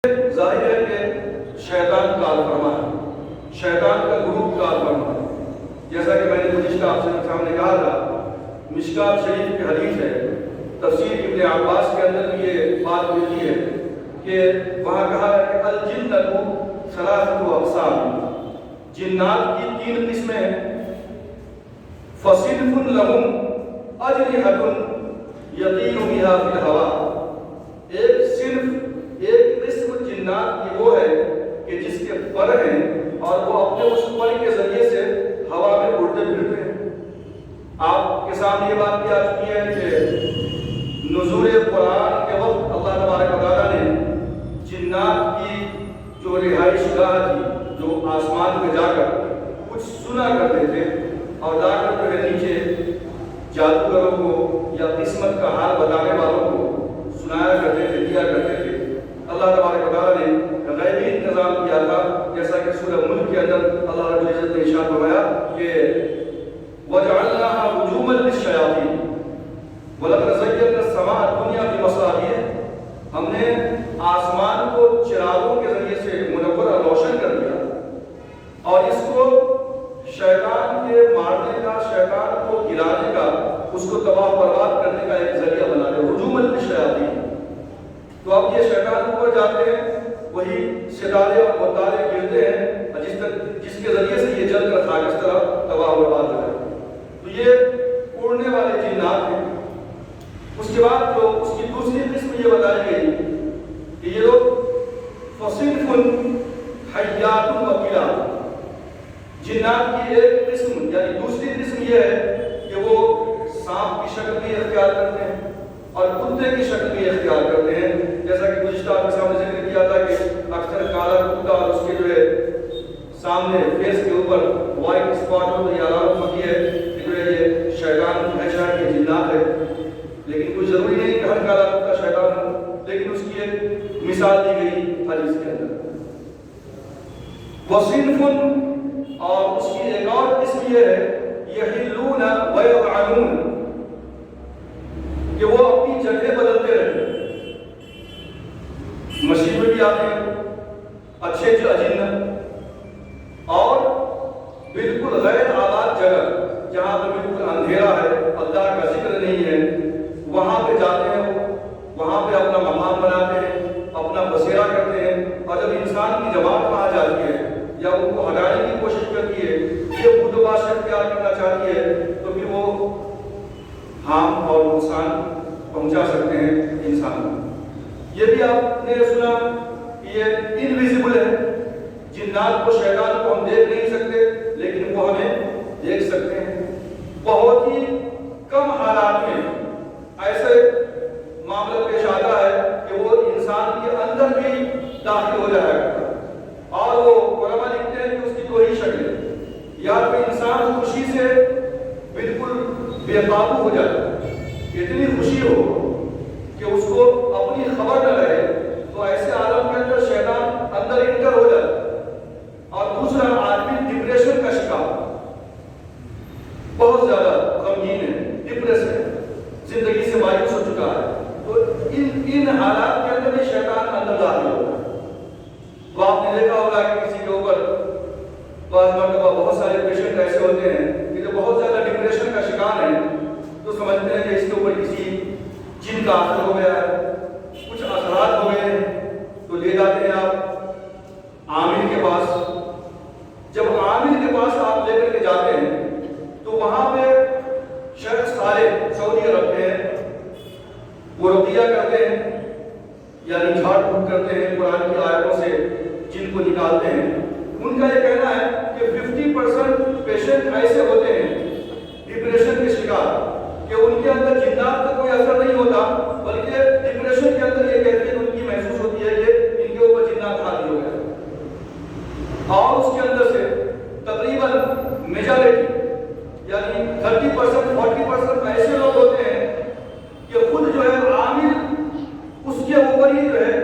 ظاہر ہے کہ شیطان کال فرما ہے، شیطان کا گروپ کال فرما ہے۔ جیسا کہ میں نے گزشتہ آپ سے سامنے کہا تھا، مشکات شریف کی حدیث ہے، تفسیر ابن عباس کے اندر بھی یہ بات ملتی ہے کہ وہاں کہا ہے کہ الجنۃ ثلاثۃ اقسام، جنات کی تین قسمیں ہیں، فصنف لهم اجنحۃ یطیر بها فی الہواء، ایک صنف ایک قسم جنات کی وہ ہے کہ جس کے پر ہیں اور وہ اپنے اس پر کے ذریعے سے ہوا میں اڑتے پھرتے ہیں۔ آپ کے سامنے یہ بات بھی آ چکی ہے کہ نزول قرآن کے وقت اللہ تبارک و تعالیٰ نے جنات کی جو رہائش گاہ تھی، جو آسمان پہ جا کر کچھ سنا کرتے تھے اور جا کر جو ہے نیچے جادوگروں کو یا قسمت کا حال بتانے والوں کو سنایا کرتے تھے، دیا کرتے تھے۔ اللہ تبارک و تعالیٰ نے غیبی انتظام کیا تھا، جیسا کہ سورہ ملک کے اندر اللہ رب العزت نے ارشاد فرمایا کہ وَجَعَلْنَاهَا رُجُومًا لِلشَّيَاطِينِ وَلَقَدْ زَيَّنَّا السَّمَاءَ الدُّنْيَا بِمَصَابِيحَ، ہم نے آسمان کو چراغوں کے ذریعے سے منور اور روشن کر دیا اور اس کو شیطان کے مارنے کا، شیطان کو گرانے کا، اس کو تباہ برباد کرنے کا ایک ذریعہ بنا دیا، رجومًا للشیاطین۔ تو اب یہ شیطان اوپر جاتے ہیں، وہی ستارے اور ستارے گرتے ہیں جس کے ذریعے سے یہ جل کر خاک اس طرح تباہ برباد ہو جاتے ہیں۔ تو یہ اڑنے والے جنات ہیں۔ اس کے بعد جو اس کی دوسری قسم یہ بتائی گئی کہ یہ لوگ فصنف حیات وکلاب، جنات کی ایک قسم یعنی دوسری قسم یہ ہے کہ وہ سانپ کی شکل بھی اختیار کرتے ہیں اور کتے کی شکل بھی اختیار کرتے ہیں، جیسا کہ گزشتہ آپ کے سامنے ذکر کیا تھا کہ اکثر کالا کتا اور اس کے جو ہے سامنے فیس کے اوپر وائٹ اسپاٹ ہو تو یہ علامت ہوتی ہے کہ جو ہے یہ شیطان ہے، شاید یہ جنات ہے، لیکن کوئی ضروری نہیں کہ ہر کالا کتا شیطان ہو، لیکن اس کی ایک مثال دی گئی حدیث کے اندر۔ وصنف، اور اس کی ایک اور قسم یہ ہے یحلون ویطعنون، کہ وہ اپنی جگہ بدلتے رہتے ہیں، مسجد میں بھی آتے ہیں اچھے اجنہ، اور بالکل غیر آباد جگہ جہاں پہ بالکل اندھیرا ہے، اللہ کا ذکر نہیں ہے، وہاں پہ جاتے ہیں، وہاں پہ اپنا مقام بناتے ہیں، اپنا بسیرا کرتے ہیں، اور جب انسان کی جماعت وہاں جاتی ہے یا ان کو ہٹانے کی کوشش کرتی ہے، یہ خود باش اختیار کرنا چاہتی ہے، تو پھر وہ ہارم اور نقصان پہنچا سکتے ہیں انسان کو۔ یہ بھی آپ نے سنا کہ یہ انویزیبل ہے، جنات کو، شیطان کو ہم دیکھ نہیں سکتے لیکن وہ ہمیں دیکھ سکتے ہیں۔ بہت ہی کم حالات میں ایسے معاملہ پیش آتا ہے کہ وہ انسان کے اندر بھی داخل ہو جایا کرتا ہے، اور وہ علماء لکھتے ہیں کہ اس کی دو ہی شکلیں، یا تو انسان خوشی سے بالکل بے قابو ہو جاتا ہے، اتنی خوشی ہو کہ اس کو اپنی خبر نہ رہے، تو ایسے عالم کے اندر شیطان اندر انٹر ہو جاتا ہے، اور دوسرا آدمی ڈپریشن کا شکار، بہت زیادہ غمگین ہے، ڈپریس ہے، زندگی سے مایوس ہو چکا ہے، تو ان حالات کے اندر بھی شیطان اندر داخل ہوتا ہے۔ تو آپ نے دیکھا ہوگا کہ کسی کے اوپر بعض مرتبہ بہت سارے پیشنٹ ایسے ہوتے ہیں کہ جو بہت زیادہ ڈپریشن کا شکار ہیں، تو سمجھتے ہیں کہ اس کے اوپر کسی جن کا اثر ہو گیا ہے، کچھ اثرات ہو گئے ہیں، تو لے جاتے ہیں آپ عامل کے پاس۔ جب عامل کے پاس آپ لے کر کے جاتے ہیں تو وہاں پہ شخص سارے سعودی عرب کے ہیں، وہ رقیہ کرتے ہیں، یعنی جھاڑ پھونک کرتے ہیں، قرآن کی آیتوں سے جن کو نکالتے ہیں۔ ان کا یہ کہنا ہے کہ 50% پیشنٹ ایسے ہوتے ہیں ڈپریشن کے شکار کہ ان کے اندر جنات کا کوئی اثر نہیں ہوتا، بلکہ ڈپریشن کے اندر یہ کہتے ہیں ان کی محسوس ہوتی ہے کہ ان کے اوپر جنات حاوی ہو گئے، اور اس کے اندر سے تقریباً میجارٹی یعنی 30% 40% ایسے لوگ ہوتے ہیں کہ خود جو ہے عامل اس کے اوپر ہی جو ہے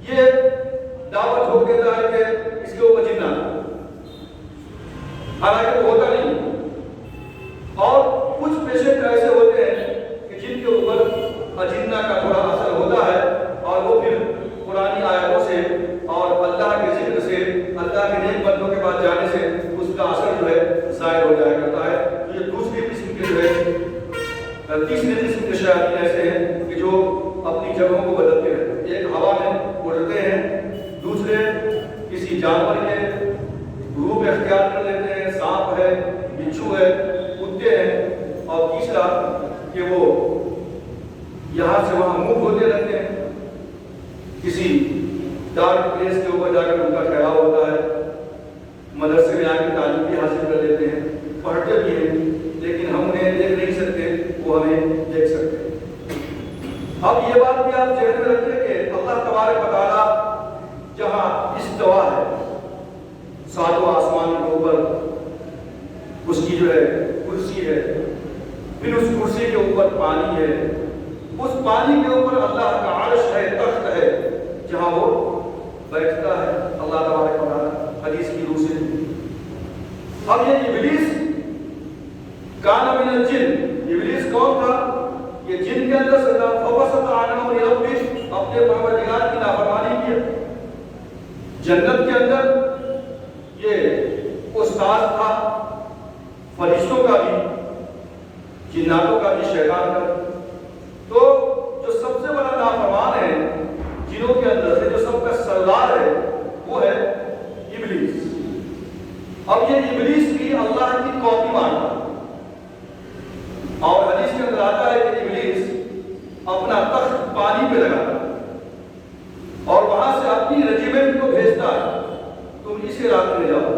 یہ دعوت ٹھوک دیتا ہے کہ اس کے اوپر جنات، حالانکہ وہ ہوتا نہیں۔ اور کچھ پیشنٹ ایسے ہوتے ہیں کہ جن کے اوپر اجنہ کا تھوڑا اثر ہوتا ہے، اور وہ پھر قرآنی آیات جانور کے روپ اختیار کر لیتے ہیں، سانپ ہے، بچھو ہے، کتے ہیں، اور تیسرا کہ وہ یہاں سے وہاں موو ہوتے رہتے ہیں، کسی ڈارک پلیس کے اوپر جا کر ان کا ٹھہراؤ ہوتا ہے، مدرسے میں آ کے تعلیم بھی حاصل کر لیتے ہیں، پڑھتے بھی ہیں، لیکن ہم انہیں دیکھ نہیں سکتے، وہ ہمیں دیکھ سکتے ہیں۔ اب یہ بات بھی آپ ذہن میں رکھیں کہ اللہ تبارک و تعالیٰ جہاں استوا ہے ساتوں آسمان کے اوپر، اس کی جو ہے کرسی ہے، پھر اس کرسی کے اوپر پانی ہے، اس پانی کے اوپر اللہ کا عرش ہے، تخت ہے جہاں وہ بیٹھتا ہے اللہ تبارک و تعالیٰ حدیث کی روح سے۔ اب یہ ابلیس کان من الجن، ابلیس کون تھا؟ یہ جن کے اندر سے تھا، فوسط عن امر ربہ، اپنے پروردگار کی نافرمانی کی۔ جنت کے اندر یہ استاد تھا فرشتوں کا بھی، جناتوں کا بھی، شیطان کا۔ تو جو سب سے بڑا نافرمان ہے جنوں کے اندر سے، جو سب کا سردار ہے، وہ ہے ابلیس۔ اب یہ ابلیس بھی اللہ کی کاپی مانتا، اور حدیث کے اندر آتا ہے کہ ابلیس اپنا تخت پانی پہ لگاتا اور وہاں سے اپنی ریجیمنٹ کو بھیجتا ہے، تم اس علاقے میں جاؤ،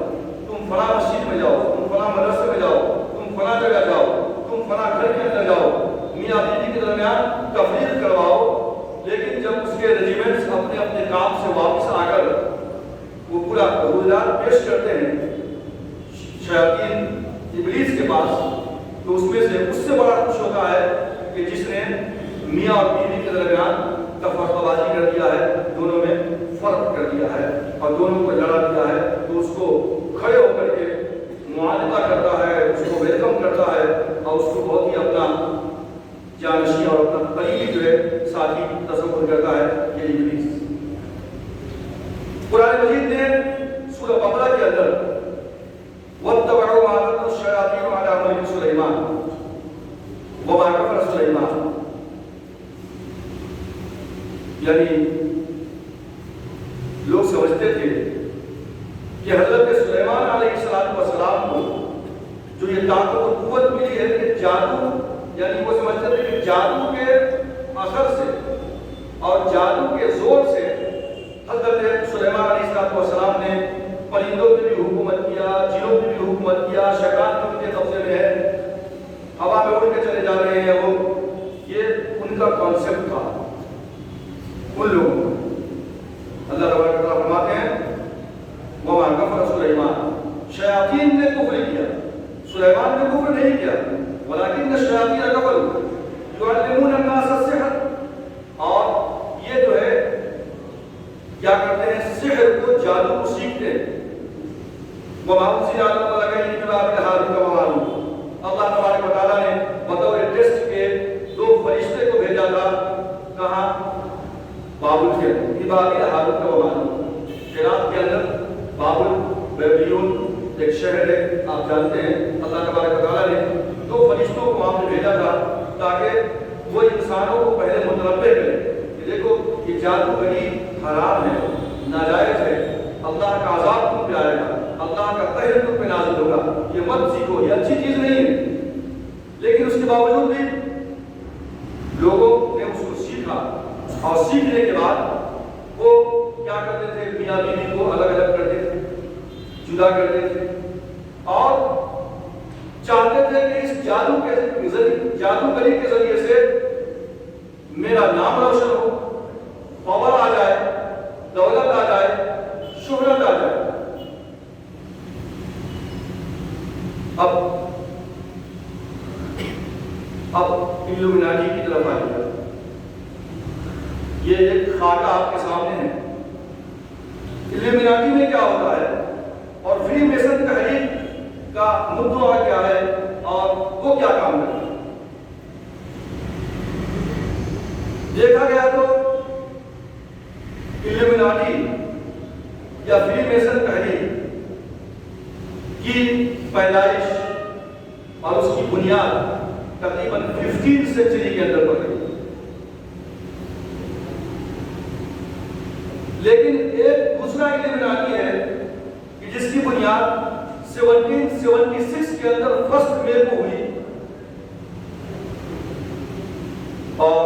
تم فلاں مسجد میں جاؤ، تم فلاں مدرسے میں جاؤ، تم فلاں جگہ جاؤ، تم فلاں گھر کے اندر جاؤ، میاں بیوی کے درمیان تفریق کرواؤ۔ لیکن جب اس کے ریجیمنٹس اپنے اپنے کام سے واپس آ کر وہ پورا روزگار پیش کرتے ہیں شیاطین ابلیس کے پاس، تو اس میں سے اس سے بڑا خوش ہوتا ہے کہ جس نے میاں اور بیوی کے درمیان تفرقہ بازی کر دیا ہے، دونوں میں فرق کر دیا ہے اور دونوں کو لڑا دیا ہے، تو اس کو کھڑے ہو کر کے معاہدہ کرتا ہے، اس کو ویلکم کرتا ہے اور اس کو بہت ہی اپنا جانشین اور اپنا قریبی جو ہے ساتھی تصور کرتا ہے، یہ ابلیس۔ قرآن مجید نے سورہ بقرہ کے اندر وَاتَّبَعُوا مَا تَتْلُو الشَّيَاطِينُ عَلَىٰ مُلْكِ سُلَيْمَانَ وَمَا كَفَرَ سُلَيْمَانُ، یعنی لوگ سمجھتے تھے کہ حضرت سلیمان علیہ السلام کو جو یہ طاقت و قوت ملی ہے کہ جادو، یعنی وہ سمجھتے تھے کہ جادو کے اثر سے اور جادو کے زور سے حضرت سلیمان علیہ السلام نے پرندوں پہ بھی حکومت کیا، جنوں پہ بھی حکومت کیا، شیطان بھی ان کے قبضے میں ہے، ہوا میں اڑ کے چلے جا رہے ہیں وہ، یہ ان کا کانسیپٹ تھا ان لوگوں کا۔ اللہ تبارک و تعالیٰ فرماتے ہیں وَمَا كَفَرَ سُلَيْمَانُ، شیاطین نے کفر کیا، سلیمان نے کفر نہیں کیا، وَلَكِنَّ الشَّيَاطِينَ كَفَرُوا يُعَلِّمُونَ النَّاسَ السِّحْرَ، اور یہ جو ہے کیا کرتے ہیں، سحر کو، جادو کو سیکھتے ہیں۔ وَمَا أُنزِلَ عَلَى الْمَلَكَيْنِ بِبَابِلَ هَارُوتَ وَمَارُوتَ، اللہ تبارک و تعالیٰ نے بطور ٹیسٹ کے دو فرشتے کو بھیجا تھا، کہاں؟ بابل کے اندر، بابل ہاروت و ماروت، عراق کے اندر بابل بیبلیون ایک شہر ہے، آپ جانتے ہیں۔ اللہ تبارک و تعالیٰ نے دو فرشتوں کو وہاں پہ بھیجا تھا تاکہ وہ انسانوں کو پہلے متنبع کرے کہ دیکھو یہ جادو گری حرام ہے، ناجائز ہے، اللہ کا عذاب تم پہ آئے گا، اللہ کا قہر تم پہ نازل ہوگا، یہ مت سیکھو، یہ اچھی چیز نہیں ہے۔ لیکن اس کے باوجود بھی لوگوں نے اس کو سیکھا، اور سیکھنے کے بعد وہ کیا کرتے تھے، میاں بیوی کو الگ الگ کرتے تھے، جدا کرتے تھے، اور چاہتے تھے کہ اس جادوگری کے ذریعے سے میرا نام روشن ہو، پاور آ جائے، دولت آ جائے، شہرت آ جائے۔ اب الومناٹی کی طرف آئیے، یہ ایک خاکہ آپ کے سامنے ہے۔ الومناٹی میں کیا ہوتا ہے اور فری میسن تحریک کا مدعا کیا ہے اور وہ کیا کام کرتا ہے؟ دیکھا گیا تو الومناٹی یا فری میسن تحریک کی پیدائش اور اس کی بنیاد تقریباً 15 سینچری کے اندر پڑ گئی، لیکن ایک دوسرا الومناٹی ہے جس کی بنیاد 1776 کے اندر 1 مئی کو ہوئی اور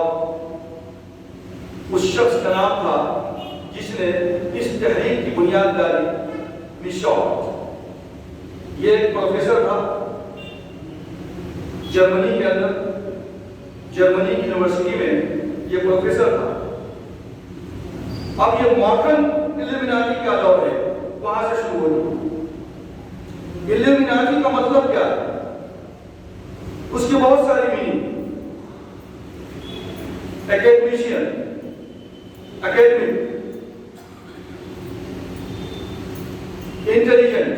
اس شخص کا نام تھا جس نے اس تحریک کی بنیاد ڈالی، میشاٹ۔ یہ ایک پروفیسر تھا جرمنی کے اندر، جرمنی کی یونیورسٹی میں یہ پروفیسر تھا۔ اب یہ ماڈرن الومناٹی کا دور ہے، وہاں سے شروع ہوئی۔ الومناٹی کا مطلب کیا ہے؟ اس کی بہت ساری meaning. Academician, academic, intelligent,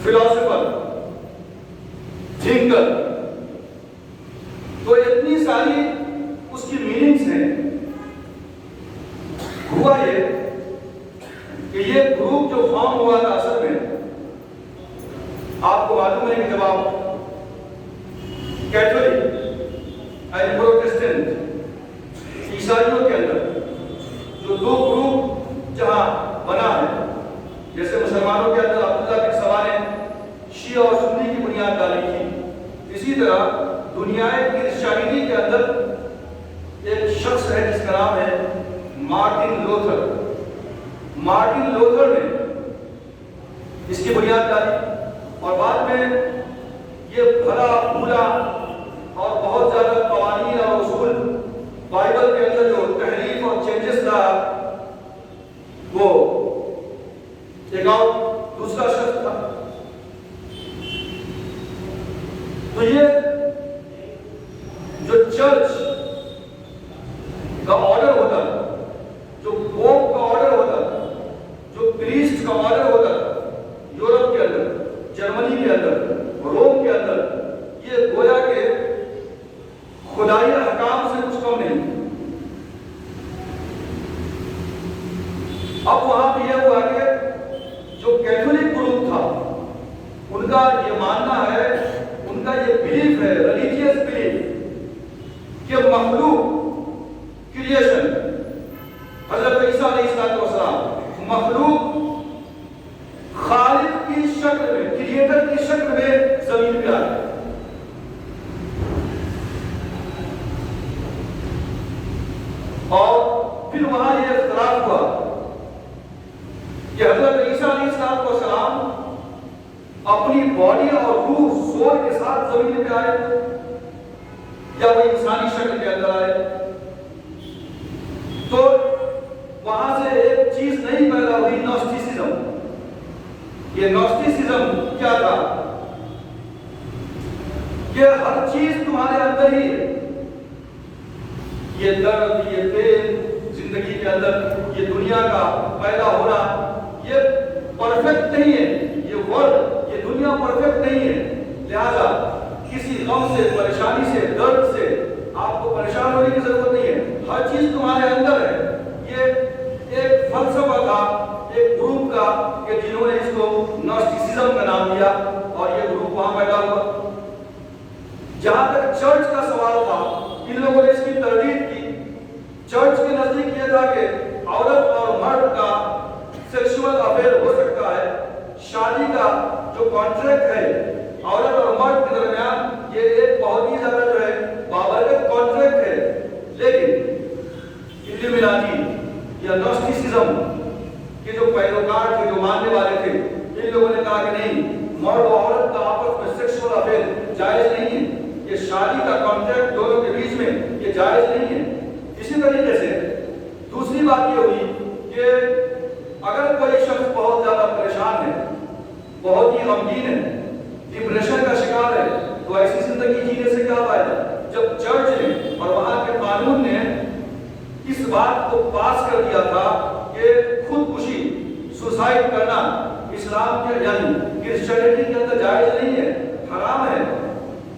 philosopher, thinker, تو اتنی ساری اس کی میننگز ہیں۔ ہوا یہ کہ یہ گروپ جو فارم ہوا تھا اصل میں، آپ کو معلوم ہے کہ جب آپ کیتھولک اینڈ پروٹسٹنٹ عیسائیوں کے اندر جو دو گروپ جہاں بنا ہے، جیسے مسلمانوں کے اندر عبداللہ بن سبا نے شیعہ اور سنی کی بنیاد ڈالی تھی، اسی طرح دنیا کرسچینٹی کے اندر ایک شخص ہے جس کا نام ہے مارٹن لوتھر۔ مارٹن لوتھر نے اس کی بنیاد ڈالی اور بعد میں یہ بھلا بھولا اور بہت زیادہ قوانین اور اصول بائبل کے اندر جو تحریف اور چینجز تھا، وہ ایک اور دوسرا شخص تھا۔ تو یہ جو چرچ کا آرڈر ہوتا، جو پوپ کا آرڈر ہوتا، جو پریسٹ کا آرڈر ہوتا یورپ کے اندر، جرمنی کے اندر، روم کے اندر، یہ گویا کہ خدائی حکام سے کچھ کم نہیں۔ اب وہاں پہ یہ ہوا کہ جو کیتھولک گروپ تھا، ان کا یہ ماننا ہے، ان کا یہ بلیف ہے، ریلیجیس بلیف، کہ مخلوق، کریشن، حضرت عیسیٰ علیہ السلام، مخلوق خالق کی شکل میں، کریٹر کی شکل میں زمین پہ آئے۔ اور پھر وہاں یہ اختلاف ہوا کہ حضرت عیسیٰ علیہ السلام اپنی باڈی اور روح سول کے ساتھ زمین پہ آئے یا وہ انسانی شکل کے اندر آئے۔ تو وہاں سے ایک چیز نہیں پیدا ہوئی، نوسٹیسزم۔ یہ نوسٹیسزم کیا تھا؟ کہ ہر چیز تمہارے اندر ہی ہے، یہ درد، یہ پین زندگی کے اندر، یہ دنیا کا پیدا ہونا، یہ پرفیکٹ نہیں ہے، یہ ورلڈ، یہ دنیا پرفیکٹ نہیں ہے، لہذا کسی غم سے، پریشانی سے، درد سے آپ کو پریشان ہونے کی ضرورت نہیں ہے، ہر چیز تمہارے اندر ہے۔ یہ ایک فلسفہ تھا ایک گروپ کا کہ جنہوں نے اس کو نوسٹیسزم کا نام دیا اور یہ گروپ وہاں پیدا ہوا۔ جہاں تک چرچ کا سوال تھا، ان لوگوں نے اس کی تردید کی۔ چرچ کے نزدیک یہ تھا کہ عورت اور مرد کا سیکشول افیئر ہو سکتا ہے، شادی کا جو کانٹریکٹ ہے عورت اور مرد کے درمیان، یہ ایک بہت ہی زیادہ جو ہے بابرکت کانٹریکٹ ہے۔ لیکن الومناٹی یا نوسٹیسزم کے جو پیروکار تھے، جو ماننے والے تھے، ان لوگوں نے کہا کہ نہیں، مرد اور عورت کا آپس میں سیکشول افیئر جائز نہیں ہے، یہ شادی کا کانٹریکٹ دونوں کے بیچ میں یہ جائز نہیں ہے۔ اسی طریقے سے دوسری بات یہ ہوئی کہ اگر کوئی شخص بہت زیادہ پریشان ہے، بہت ہی غمگین ہے، ڈپریشن کا شکار ہے، تو ایسی زندگی جینے سے کیا فائدہ؟ جب چرچ نے اور وہاں کے قانون نے اس بات کو پاس کر دیا تھا کہ خودکشی، سوسائڈ کرنا اسلام کے یعنی کرسچینٹی کے اندر جائز نہیں ہے، حرام ہے،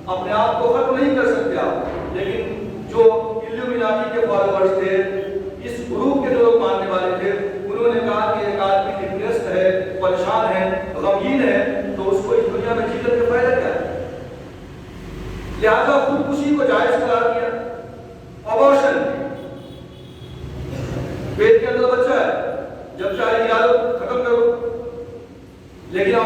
اپنے آپ کو ختم نہیں کر سکتے آپ۔ لیکن جو الومناٹی کے فالوورز تھے، اس گروپ کے جو لوگ ماننے والے تھے، انہوں نے کہا کہ ایک آدمی ڈپریسڈ ہے، پریشان ہے، غمگین ہے، تو اس کو اس دنیا میں جی کر کے فائدہ کیا ہے؟ لہذا خودکشی کو جائز قرار دیا۔ ابارشن، پیٹ کے اندر بچہ ہے، جب چاہے نکالو، ختم کرو،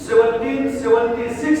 1776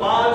5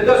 10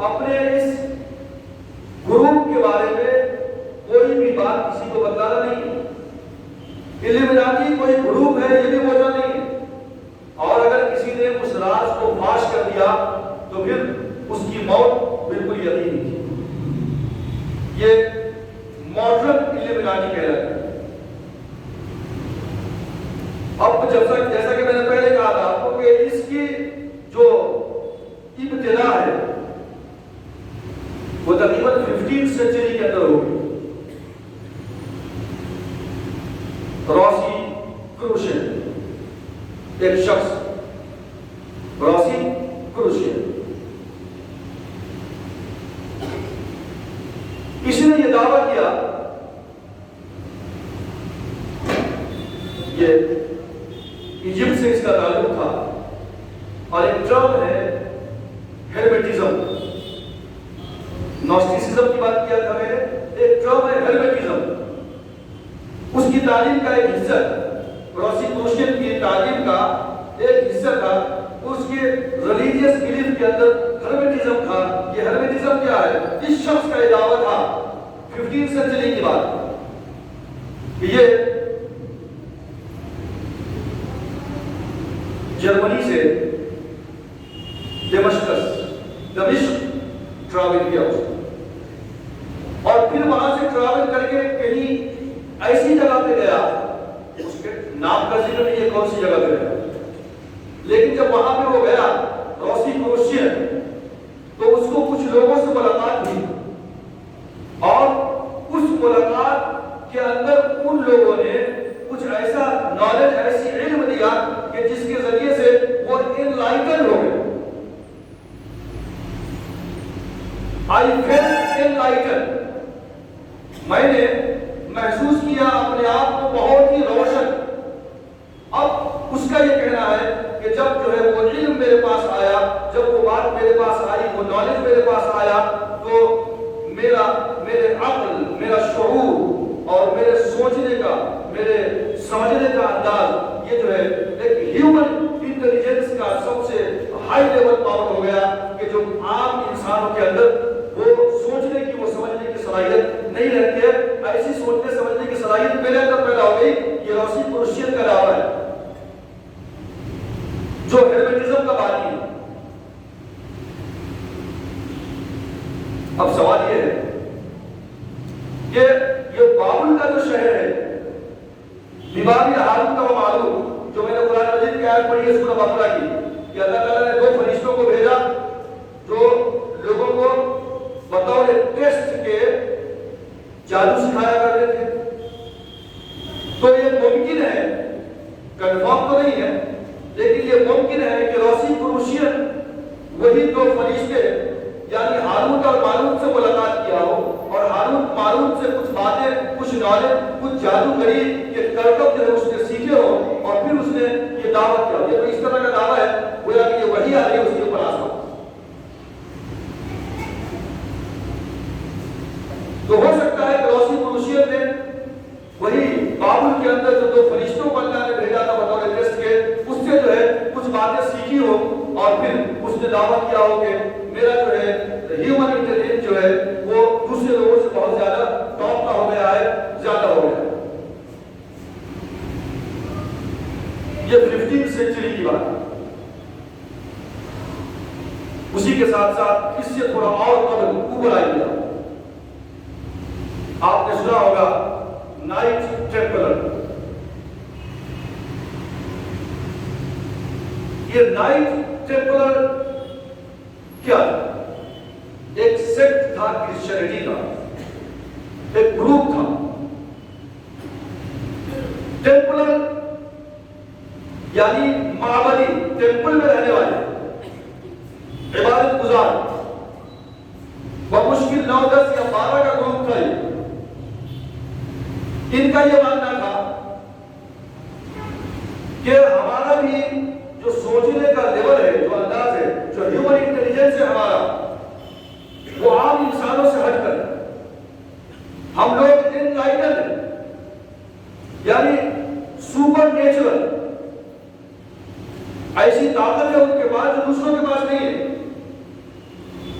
اپنے اس گروپ کے بارے میں کوئی بھی بات کسی کو بتانا نہیں ہے۔ الومناٹی کوئی گروپ ہے یہ بھی بولنا نہیں ہے، اور اگر کسی نے اس راز کو فاش کر دیا تو پھر اس کی موت بالکل یقینی تھی۔ یہ ماڈرن الومناٹی کہلاتا ہے۔ اب جیسا کہ میں نے پہلے کہا تھا آپ کو کہ اس کی جو ابتدا ہے وہ تقریباً 15 سینچری کے اندر ہوگی۔ روسی کروشین ایک شخص، روسی کروشین، اس نے یہ دعویٰ کیا، یہ ایجپٹ سے اس کا تعلق تھا، اور ایک ٹرم ہے ہیرمیٹزم، نوسٹیسزم کی بات کیا تھا میں نے، ایک ٹرم ہے ہیرمیٹزم، اس کی تعلیم کا ایک حصہ، روسی کروشین کی تعلیم کا ایک حصہ تھا، اس کے ریلیجیس بلیف کے اندر ہرمیٹزم تھا۔ یہ ہرمیٹزم کیا ہے؟ اس شخص کا یہ دعویٰ تھا 15 سینچری کی بات کہ یہ جرمنی سے دمشق ٹریول کیا اس نے، اور پھر وہاں سے ٹریول کر کے کہیں ایسی جگہ پہ گیا، اس کے نام کا ذکر نہیں ہے کون سی جگہ پہ گیا، لیکن جب وہاں پہ وہ گیا روسی کروشین، تو اس کو کچھ لوگوں سے ملاقات ہوئی، اور اس ملاقات کے اندر ان لوگوں نے کچھ ایسا نالج، ایسی علم دیا کہ جس کے ذریعے سے وہ انلائٹن ہو گئے۔ I felt enlightened، میں نے محسوس کیا اپنے آپ کو بہت ہی روشن۔ اب اس کا یہ کہنا ہے کہ جب جو ہے وہ علم میرے پاس آیا، جب وہ بات میرے پاس آئی، وہ نالج میرے پاس آیا، تو میرے عقل، میرا شعور اور میرے سوچنے کا، میرے سمجھنے کا انداز، یہ جو ہے ایک ہیومن انٹیلیجنس کا سب سے ہائی لیول پاور ہو گیا کہ جو عام انسانوں کے اندر وہ سوچنے کی، وہ سمجھنے کی صلاحیت نہیں رہتی ہے، ایسی سوچنے سمجھنے کی صلاحیت میرے اندر پیدا ہو گئی۔ یہ روسی کروشین کا دعویٰ ہے جو ہیرمیٹزم کا بانی ہے۔ اب سوال یہ ہے کہ یہ بابل کا جو شہر ہے، ببابل ہاروت و ماروت، جو میں نے قرآن مجید کی آیت پڑھی ہے سورہ بقرہ کی، کہ اللہ تعالیٰ نے 2 فرشتوں کو بھیجا جو لوگوں کو بطور ٹیسٹ کے جادو سکھایا کرتے تھے۔ تو یہ ممکن ہے، کنفرم تو نہیں ہے، لیکن یہ ممکن ہے کہ روسی کروشین وہی 2 فرشتے یعنی ہاروت اور ماروت سے ملاقات کیا ہو، اور ہاروت ماروت سے کچھ باتیں، کچھ نالج، کچھ جادوگری کے کرتب جو ہے اس نے سیکھے ہو، اور پھر اس نے یہ دعویٰ کیا۔ یہ تو اس طرح کا دعویٰ ہے گویا کہ یہ وحی آ رہی ہے اس کے اوپر آسمان۔ تو ہو سکتا ہے کہ روسی کروشین نے وہی بابل کے اندر جو 2 فرشتوں کو اللہ نے بھیجا تھا بطور ٹیسٹ کے، اس سے جو ہے کچھ باتیں سیکھی ہو، اور پھر اس نے دعویٰ کیا ہو کہ میرا جو ہے ہیومن انٹیلیجنس جو ہے وہ دوسرے لوگوں سے بہت زیادہ ٹاپ کا ہو گیا ہے، زیادہ ہو گیا ہے۔ یہ 15 سینچری کی بات ہے۔ اسی کے ساتھ ساتھ اس سے تھوڑا اور قبل اوپر آئیے، آپ نے سنا ہوگا نائٹ ٹیمپلر۔ یہ نائٹ ٹیمپلر کیا ہے؟ ایک سیکٹ تھا کرسچینٹی کا، ایک گروپ تھا۔ ٹیمپلر یعنی معبدی، ٹیمپل میں رہنے والے، عبادت گزار، بمشکل 9، 10 یا 12 کا گروپ تھا۔ ان کا یہ ماننا تھا کہ ہمارا بھی جو سوچنے کا لیول ہے، جو انداز ہے، جو ہیومن انٹیلیجنس ہے ہمارا، وہ عام انسانوں سے ہٹ کر ہم لوگ انلائٹنڈ ہیں، یعنی سپر نیچرل، ایسی طاقت ہے ان کے پاس جو دوسروں کے پاس نہیں ہے۔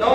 9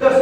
10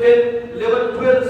10, 11, 12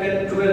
10, 12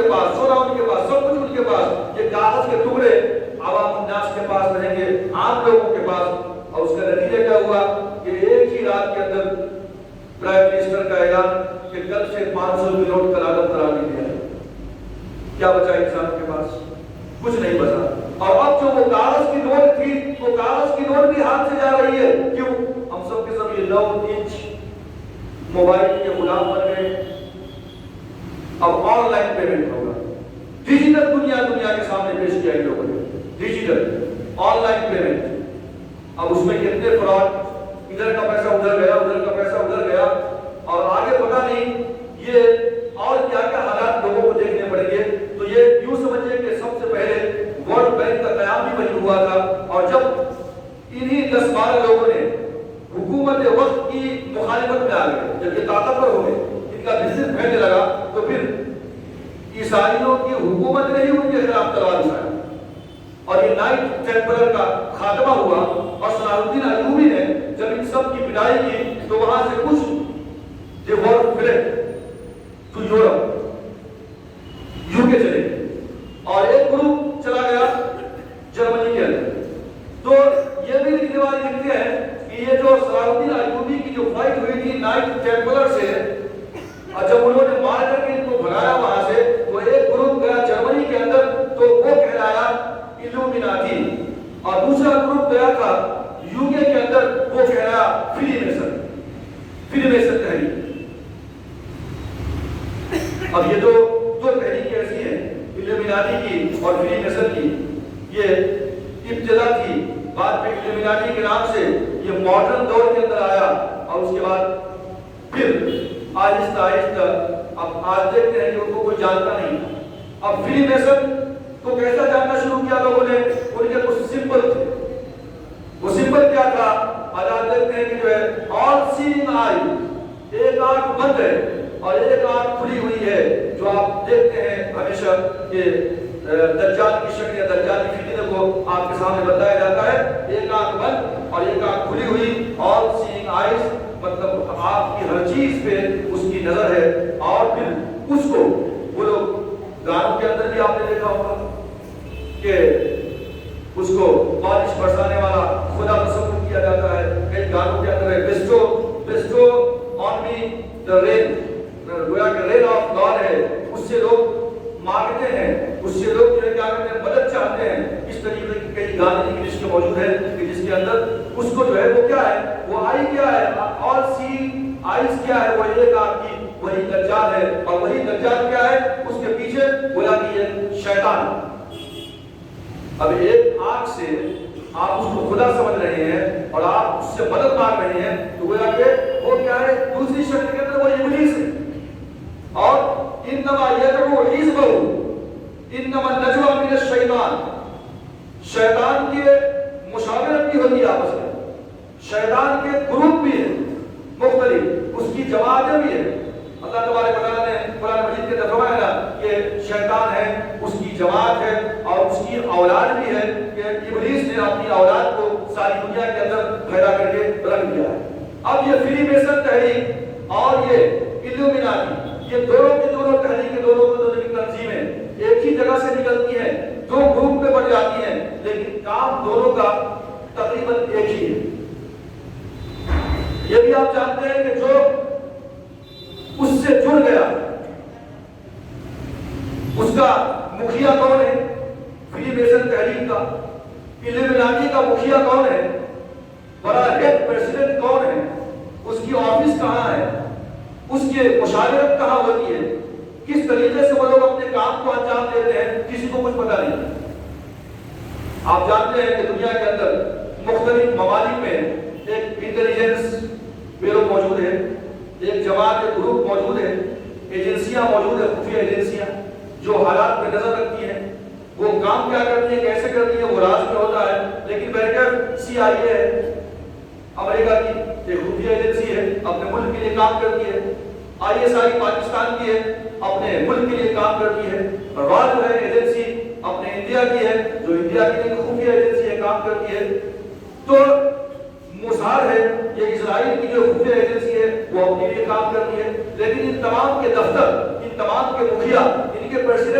کے پاس، سونا ان کے پاس، سب کچھ ان کے پاس، یہ کاغذ کے ٹکڑے عوام الناس کے پاس رہیں گے، عام لوگوں کے پاس۔ اور اس کا نتیجہ کیا ہوا کہ ایک ہی رات کے اندر پرائم منسٹر کا اعلان کہ کل سے 500 کی نوٹ کا عالم قرار دیا ہے۔ کیا بچا انسان کے پاس؟ کچھ نہیں بچا۔ اور اب جو وہ کاغذ کی نوٹ تھی، وہ کاغذ کی نوٹ بھی ہاتھ سے جا رہی ہے۔ کیوں؟ ہم سب کے سب یہ 9 انچ موبائل کے غلام بن گئے۔ اب آن لائن پیمنٹ ہوگا، ڈیجیٹل دنیا کے سامنے پیش کیا ان لوگوں نے، ڈیجیٹل آن لائن پیمنٹ۔ اب اس میں کتنے فراڈ، ادھر کا پیسہ ادھر گیا، ادھر کا پیسہ ادھر گیا، اور آگے پتہ نہیں یہ اور کیا کیا حالات لوگوں کو دیکھنے پڑیں گے۔ تو یہ یوں سمجھے کہ سب سے پہلے ورلڈ بینک کا قیام بھی وہی ہوا تھا، اور جب انہی 10-12 لوگوں نے حکومت وقت کی مخالفت میں آ گئے، جب یہ طاقتور ہو گئے، ان کا بزنس پھیلنے لگا، تو پھر عیسائیوں کی حکومت نے ہی ان کے خلاف تلوار اٹھائی، اور یہ نائٹ ٹیمپلر کا خاتمہ ہوا۔ اور صلاح الدین ایوبی نے جب ان سب کی پٹائی کی تو وہاں سے کچھ تو یورپ یوکے چلے، اور ایک گروپ چلا گیا جرمنی کے اندر۔ تو یہ بھی لکھنے والے لکھتے ہیں کہ یہ جو صلاح الدین ایوبی کی جو فائٹ ہوئی تھی نائٹ ٹیمپلر سے، اور جب انہوں نے مار کر کے ان کو بھگایا وہاں سے، تو ایک گروپ گیا جرمنی کے اندر، تو وہ کہلایا ایلومیناٹی، اور دوسرا گروپ گیا تھا یوکے کے اندر، وہ کہلایا فری میسن تحریک۔ اب یہ دو تحریکیں ایسی ہیں، ایلومیناٹی کی اور فری میسن کی، یہ ابتدا تھی۔ بعد میں ایلومیناٹی کے نام سے یہ ماڈرن دور کے اندر آیا، اور اس کے بعد پھر آہستہ آہستہ اب آج دیکھتے ہیں کہ ان کو کوئی جانتا نہیں۔ اب فری میسن کو کیسا جاننا شروع کیا لوگوں نے؟ ان کے کچھ سمبل تھے، وہ سمبل کیا تھا؟ آج دیکھتے ہیں کہ جو ہے آل سینگ آئی، ایک آنکھ بند ہے اور ایک آنکھ کھلی ہوئی ہے، جو آپ دیکھتے ہیں ہمیشہ کہ دجال کی شکل یا دجال کی فتنے کو آپ کے سامنے بتایا جاتا ہے، ایک آنکھ بند اور ایک آنکھ کھلی ہوئی، آل سینگ آئیز، مطلب آپ کی ہر چیز پہ اس کی نظر ہے۔ اور پھر اس کو وہ لوگ گانوں کے اندر بھی آپ نے دیکھا ہوگا کہ اس کو بارش برسانے والا خدا تصور کیا جاتا ہے، کئی گانوں کے اندر ہے بیسٹو آن می دا رین، گویا کہ رین آف گاڈ ہے، اس سے لوگ مانگتے ہیں، اس سے لوگ جو ہے کیا کرتے ہیں، مدد چاہتے ہیں۔ اس طریقے کے کئی گانے انگلش کے موجود ہیں کہ جس کے اندر اس کو جو ہے وہ کیا ہے، وہ آئی کیا ہے، آل سی آئیز کیا ہے، وہ ایک آنکھ کی، وہی دجال ہے، اور وہی دجال کیا ہے، اس کے پیچھے گویا کہ یہ شیطان۔ اب ایک آنکھ سے آپ اس کو خدا سمجھ رہے ہیں اور آپ اس سے مدد مانگ رہے ہیں، تو گویا کہ وہ کیا ہے، دوسری شکل کے اندر وہ ابلیس ہے۔ اور انما یدعو حزبہ، انما النجوى من الشیطان، شیطان کے مشاورت بھی ہوتی ہے آپس میں، شیطان کے گروپ بھی ہیں مختلف، اس کی جماعتیں بھی ہیں۔ اللہ تبارک و تعالیٰ نے قرآن مجید کے اندر فرمایا کہ شیطان ہے، اس کی جماعت ہے، اور اس کی اولاد بھی ہے، کہ ابلیس نے اپنی اولاد کو ساری دنیا کے اندر پیدا کر کے رکھ دیا ہے۔ اب یہ فری میسن تحریک اور یہ ایلومیناٹی، یہ دونوں کی دونوں تحریکیں، دونوں کی تنظیمیں ایک ہی جگہ سے نکلتی ہیں، دو گروپ میں بڑھ جاتی ہیں، لیکن کام دونوں کا تقریباً ایک ہی ہے۔ یہ بھی آپ جانتے ہیں کہ جو اس سے جڑ گیا اس کا مکھیا کون ہے؟ فری میسن تحریک کا ایلومیناٹی کا مکھیا کون ہے؟ بڑا ہیڈ پریزیڈنٹ کون ہے؟ اس کی آفس کہاں ہے؟ اس کی مشاورت کہاں ہوتی ہے؟ کس طریقے سے وہ لوگ اپنے کام کو انجام دیتے ہیں؟ کسی کو کچھ پتہ نہیں۔ آپ جانتے ہیں کہ دنیا کے اندر مختلف ممالک میں ایک انٹیلیجنس بیورو موجود ہے، ایک جماعت ایک گروپ موجود ہے، ایجنسیاں موجود ہیں، خفیہ ایجنسیاں جو حالات پہ نظر رکھتی ہیں۔ وہ کام کیا کرتی ہیں، کیسے کرتی ہیں، وہ راز میں ہوتا ہے، لیکن بہرکیف CIA ہے امریکہ کی، ایک خفیہ ایجنسی ہے، اپنے ملک کے لیے کام کرتی ہے۔ ISI پاکستان کی ہے، اپنے ملک کے لیے کام کرتی ہے۔ را جو ہے ایجنسی اپنے انڈیا کی ہے، جو انڈیا کے لیے خفیہ ایجنسی ہے، کام کرتی ہے۔ تو موساد ہے، یہ اسرائیل کی جو خفیہ ایجنسی ہے، وہ اپنے لیے کام کرتی ہے۔ لیکن ان تمام کے دفتر، ان تمام کے مکھیا، ان کے پریزیڈنٹ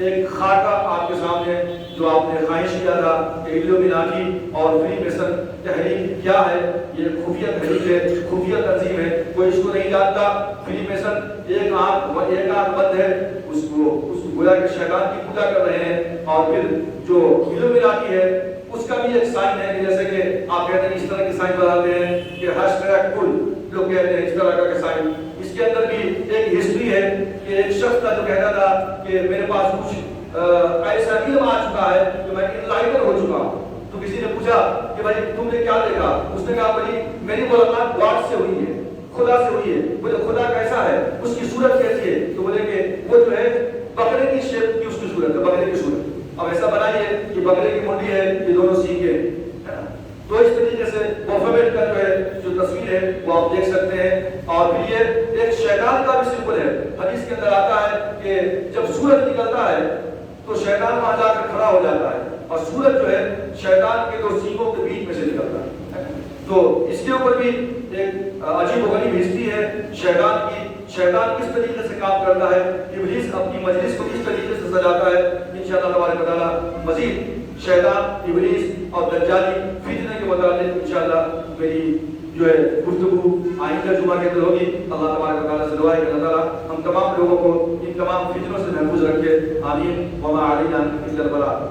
ایک خاکہ آپ کے سامنے جو آپ نے خواہش کیا تھا کہ الومناٹی اور فری میسن تحریک کیا ہے. یہ خفیہ تحریک ہے, خفیہ تنظیم ہے, کوئی اس کو نہیں جانتا. فری میسن ایک آنکھ بند ہے, اس کو گویا کہ شیطان کی پوجا کر رہے ہیں. اور پھر جو الومناٹی ہے اس کا بھی ایک سائن ہے کہ جیسے کہ آپ کہتے ہیں اس طرح کے سائن بتاتے ہیں کہ ہش میرا کل لوگ کہتے ہیں اس طرح کا سائن. اس کے اندر بھی ایک ہسٹری ہے کہ ایک شخص تھا جو کہتا تھا کہ میرے پاس کچھ ایسا علم آ چکا ہے کہ میں انلائٹر ہو چکا ہوں. تو کسی نے پوچھا کہ بھائی تم نے کیا دیکھا؟ اس نے کہا بھائی میری ملاقات گاڈ سے ہوئی ہے, خدا سے ہوئی ہے. بولے خدا کیسا ہے, اس کی صورت کیسی ہے؟ تو بولے کہ وہ جو ہے بکرے کی شیپ کی اس کی صورت ہے, بکرے کی صورت. اب ایسا بنائیے کہ بکرے کی منڈی ہے, یہ دونوں سینگیں ہیں. تو اس طریقے سے موفمنٹ کا جو ہے جو تصویر ہے وہ آپ دیکھ سکتے ہیں. اور پھر یہ ایک شیطان کا بھی سمبل ہے. حدیث کے اندر آتا ہے کہ جب سورج نکلتا ہے تو شیطان وہاں جا کر کھڑا ہو جاتا ہے, اور سورج جو ہے شیطان کے دو سینگوں کے بیچ میں سے نکلتا ہے. تو اس کے اوپر بھی ایک عجیب و غریب ہسٹری ہے شیطان کی. شیطان کس طریقے سے کام کرتا ہے, ابلیس اپنی مجلس کو کس طریقے سے سجاتا ہے. انشاءاللہ تبارک و تعالی مزید شیطان, ابلیس اور دجالی فتنے کے متعلق انشاءاللہ میری جو ہے گفتگو آئندہ جمعہ کے اندر ہوگی. اللہ تبارک و تعالیٰ سے دعا ہے کہ اللہ تعالیٰ ہم تمام لوگوں کو ان تمام فتنوں سے محفوظ رکھے. آمین. وما علینا الا البلاغ.